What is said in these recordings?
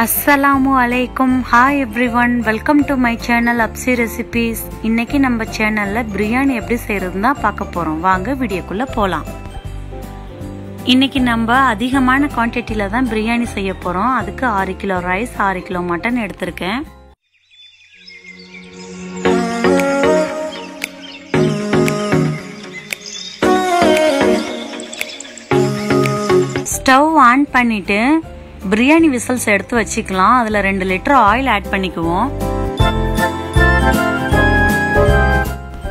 Assalamualaikum. Hi everyone, welcome to my channel Apsi Recipes. இன்னைக்கு நம்ம சேனல்ல பிரியாணி எப்படி செய்யறதுன்னு பார்க்க போறோம். வாங்க வீடியோக்குள்ள போலாம். இன்னைக்கு நம்ம அதிகமான குவாண்டிட்டில தான் பிரியாணி செய்ய போறோம். அதுக்கு 6 கிலோ ரைஸ், 6 கிலோ மட்டன் எடுத்துர்க்கேன். ஸ்டவ் ஆன் பண்ணிட்டு பிரியாணி விசில்ஸ் எடுத்து வச்சுக்கலாம். அதுல 2 லிட்டர் ஆயில் ஆட் பண்ணிக்குவோம்.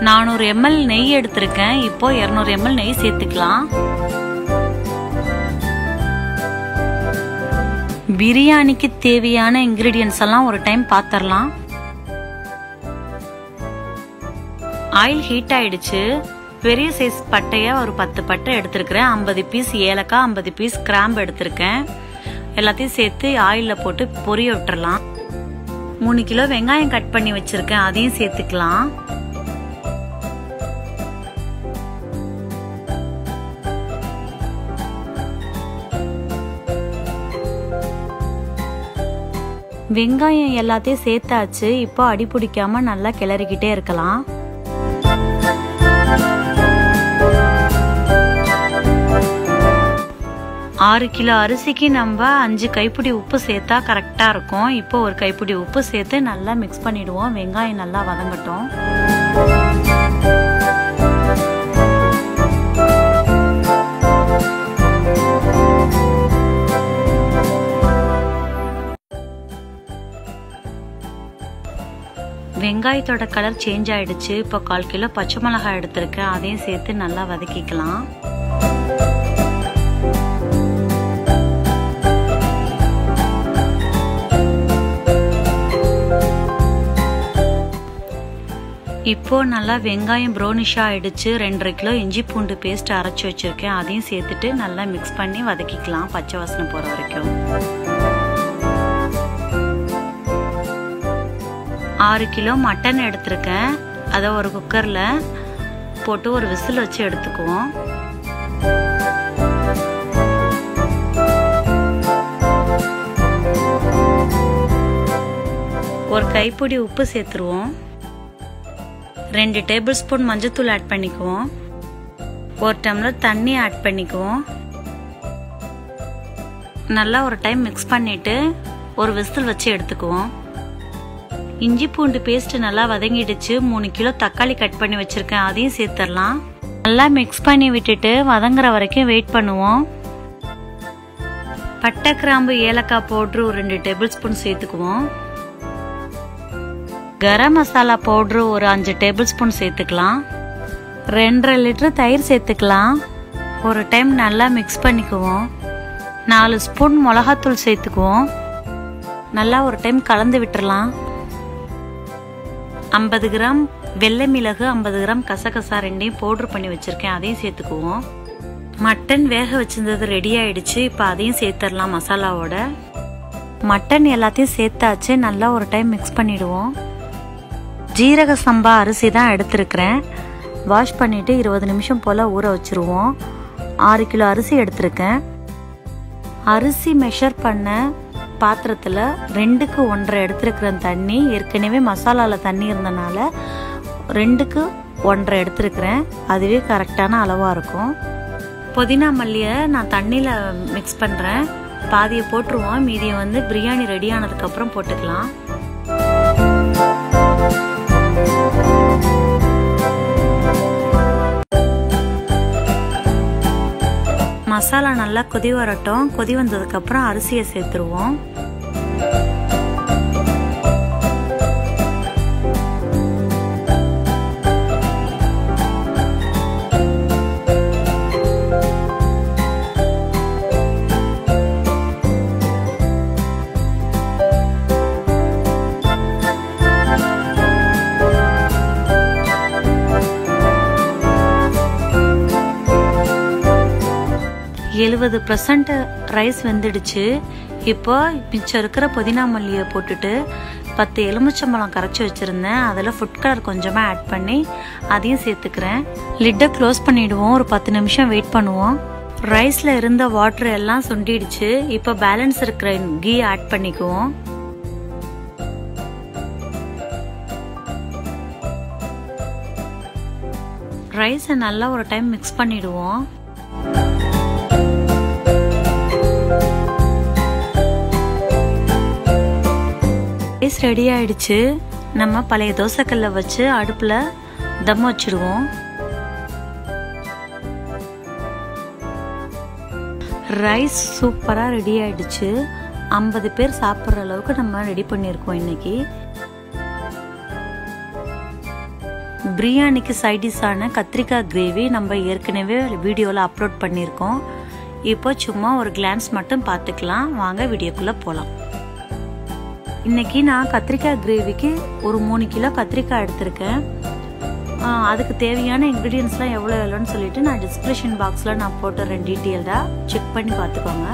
400 ml நெய் எடுத்திருக்கேன். இப்போ 200 ml நெய் சேர்த்துக்கலாம். பிரியாணிக்கு தேவையான இன்கிரிடியன்ட்ஸ் எல்லாம் ஒரு டைம் பாத்திரலாம். ஆயில் ஹீட் ஆயிடுச்சு. பெரிய சைஸ் பட்டைய ஒரு 10 பட்டை எடுத்திருக்கிறேன். 50 பீஸ் ஏலக்காய், 50 பீஸ் கிராம்பு எடுத்திருக்கேன். எல்லாத்தையும் சேர்த்து ஆயில்ல போட்டு பொரிய விட்டுறலாம். 3 கிலோ வெங்காயம் கட் பண்ணி வச்சிருக்கேன். அதையும் சேர்த்துக்கலாம். வெங்காயம் எல்லாத்தையும் சேர்த்தாச்சு. இப்போ அடி பிடிக்காம நல்லா கிளறிக்கிட்டே இருக்கலாம். ஆறு கிலோ அரிசிக்கு நம்ம 5 கைப்பிடி உப்பு சேர்த்தா கரெக்டா இருக்கும். இப்போ ஒரு கைப்பிடி உப்பு சேர்த்து நல்லா மிக்ஸ் பண்ணிடுவோம். வெங்காயம் நல்லா வதங்கட்டும். வெங்காயத்தோட கலர் சேஞ்ச் ஆயிடுச்சு. இப்போ 1/4 கிலோ பச்சை மிளகாய் எடுத்திருக்கேன். அதையும் சேர்த்து நல்லா வதக்கிக்கலாம். இப்போ நல்லா வெங்காயம் ப்ரௌனிஷா ஆயிடுச்சு. 2.5 கிலோ இஞ்சி பூண்டு பேஸ்ட் அரைச்சி வச்சிருக்கேன். அதையும் சேர்த்துட்டு நல்லா மிக்ஸ் பண்ணி வதக்கிக்கலாம் பச்சை வாசனை போற வரைக்கும். 6 கிலோ மட்டன் எடுத்திருக்கேன். அதை ஒரு குக்கர்ல போட்டு ஒரு விசில் வச்சு எடுத்துக்குவோம். ஒரு கைப்பிடி உப்பு சேர்த்துருவோம். 2 டேபிள் ஸ்பூன் மஞ்சத்தூள் ஆட் பண்ணிக்குவோம். 1 டம்ளர் தண்ணி ஆட் பண்ணிக்குவோம். நல்லா ஒரு டைம் மிக்ஸ் பண்ணிட்டு ஒரு விசில் வச்சு எடுத்துக்குவோம். இஞ்சி பூண்டு பேஸ்ட் நல்லா வதங்கிடுச்சு. 3 கிலோ தக்காளி கட் பண்ணி வச்சிருக்கேன். அதையும் சேர்த்துடலாம். நல்லா மிக்ஸ் பண்ணி விட்டுட்டு வதங்குற வரைக்கும் வெயிட் பண்ணுவோம். பட்டை கிராம்பு ஏலக்காய் பவுடர் ஒரு 2 டேபிள் ஸ்பூன் சேர்த்துக்குவோம். கரம் மசாலா பவுடர் ஒரு 5 டேபிள் ஸ்பூன் சேர்த்துக்கலாம். 2.5 லிட்டர் தயிர் சேர்த்துக்கலாம். ஒரு டைம் நல்லா மிக்ஸ் பண்ணிக்குவோம். 4 ஸ்பூன் மிளகாத்தூள் சேர்த்துக்குவோம். நல்லா ஒரு டைம் கலந்து விட்டுறலாம். 50 கிராம் வெள்ளை மிளகு, 50 கிராம் கசகசா ரெண்டையும் பவுடர் பண்ணி வச்சிருக்கேன். அதையும் சேர்த்துக்குவோம். மட்டன் வேக வச்சிருந்தது ரெடி ஆயிடுச்சு. இப்போ அதையும் சேர்த்துடலாம் மசாலாவோட. மட்டன் எல்லாத்தையும் சேர்த்தாச்சு. நல்லா ஒரு டைம் மிக்ஸ் பண்ணிடுவோம். ஜீரக சம்பா அரிசி தான் எடுத்திருக்கிறேன். வாஷ் பண்ணிட்டு 20 நிமிஷம் போல ஊற வச்சிருவோம். 6 கிலோ அரிசி எடுத்திருக்கேன். அரிசி மெஷர் பண்ண பாத்திரத்துல 2க்கு 1.5 எடுத்திருக்கிறேன் தண்ணி. ஏற்கனவே மசாலால தண்ணி இருந்தனால 2க்கு 1.5 எடுத்திருக்கிறேன். அதுவே கரெக்டான அளவா இருக்கும். புதினா மல்லியை நான் தண்ணியில மிக்ஸ் பண்றேன். பாதியை போட்டுருவோம். மீதியை பிரியாணி ரெடி ஆனதுக்கு அப்புறம் போட்டுக்கலாம். மசாலா நல்லா கொதி வரட்டும். கொதி வந்ததுக்கு அப்புறம் அரிசியை சேர்த்துருவோம். ரைஸ் வெந்துடுச்சு. இப்போ மிச்சம் இருக்கிற புதினா மல்லியை போட்டுட்டு 10 எலுமிச்சம்பழம் கரைச்சி வச்சிருந்தேன். அதில் ஃபுட் கலர் கொஞ்சமாக ஆட் பண்ணி அதையும் சேர்த்துக்கிறேன். லிட்டை க்ளோஸ் பண்ணிடுவோம். ஒரு 10 நிமிஷம் வெயிட் பண்ணுவோம். ரைஸ்ல இருந்த வாட்டர் எல்லாம் சுண்டிடுச்சு. இப்போ பேலன்ஸ் இருக்கிற கீ ஆட் பண்ணிக்குவோம். ரைஸை நல்லா ஒரு டைம் மிக்ஸ் பண்ணிடுவோம். ரைஸ் ரெடி ஆயிடுச்சு. நம்ம பழைய தோசைக்கல்ல வச்சு அடுப்புல தம் வச்சிடுவோம். ரைஸ் சூப்பரா ரெடி ஆயிடுச்சு. 50 பேர் சாப்பிட்ற அளவுக்கு நம்ம ரெடி பண்ணியிருக்கோம் இன்னைக்கு. பிரியாணிக்கு சைடிஷான கத்திரிக்காய் கிரேவி நம்ம ஏற்கனவே வீடியோவில் அப்லோட் பண்ணியிருக்கோம். இப்போ சும்மா ஒரு கிளான்ஸ் மட்டும் பார்த்துக்கலாம். வாங்க வீடியோக்குள்ள போகலாம். இன்னைக்கு நான் கத்திரிக்காய் கிரேவிக்கு ஒரு 3 கிலோ கத்திரிக்காய் எடுத்திருக்கேன். அதுக்கு தேவையான இன்க்ரீடியன்ஸ்லாம் எவ்வளோன்னு சொல்லிட்டு நான் டிஸ்கிரிப்ஷன் பாக்ஸில் நான் போட்டுறேன். டீட்டெயில்டாக செக் பண்ணி பார்த்துக்கோங்க.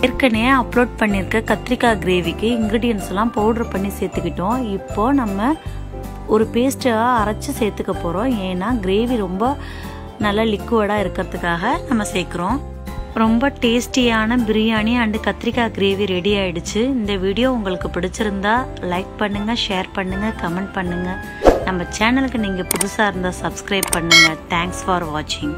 ஏற்கனவே அப்லோட் பண்ணியிருக்க கத்திரிக்காய் கிரேவிக்கு இன்க்ரீடியன்ஸ் எல்லாம் பவுடர் பண்ணி சேர்த்துக்கிட்டோம். இப்போ நம்ம ஒரு பேஸ்ட்டாக அரைச்சி சேர்த்துக்க போகிறோம். ஏன்னா கிரேவி ரொம்ப நல்லா லிக்விடாக இருக்கிறதுக்காக நம்ம சேர்க்குறோம். ரொம்ப டேஸ்டியான பிரியாணி அண்டு கத்திரிக்காய் கிரேவி ரெடி ஆயிடுச்சு. இந்த வீடியோ உங்களுக்கு பிடிச்சிருந்தா லைக் பண்ணுங்க, ஷேர் பண்ணுங்க, கமெண்ட் பண்ணுங்க. நம்ம சேனலுக்கு நீங்கள் புதுசாக இருந்தால் சப்ஸ்கிரைப் பண்ணுங்க. தேங்க்ஸ் ஃபார் வாட்சிங்.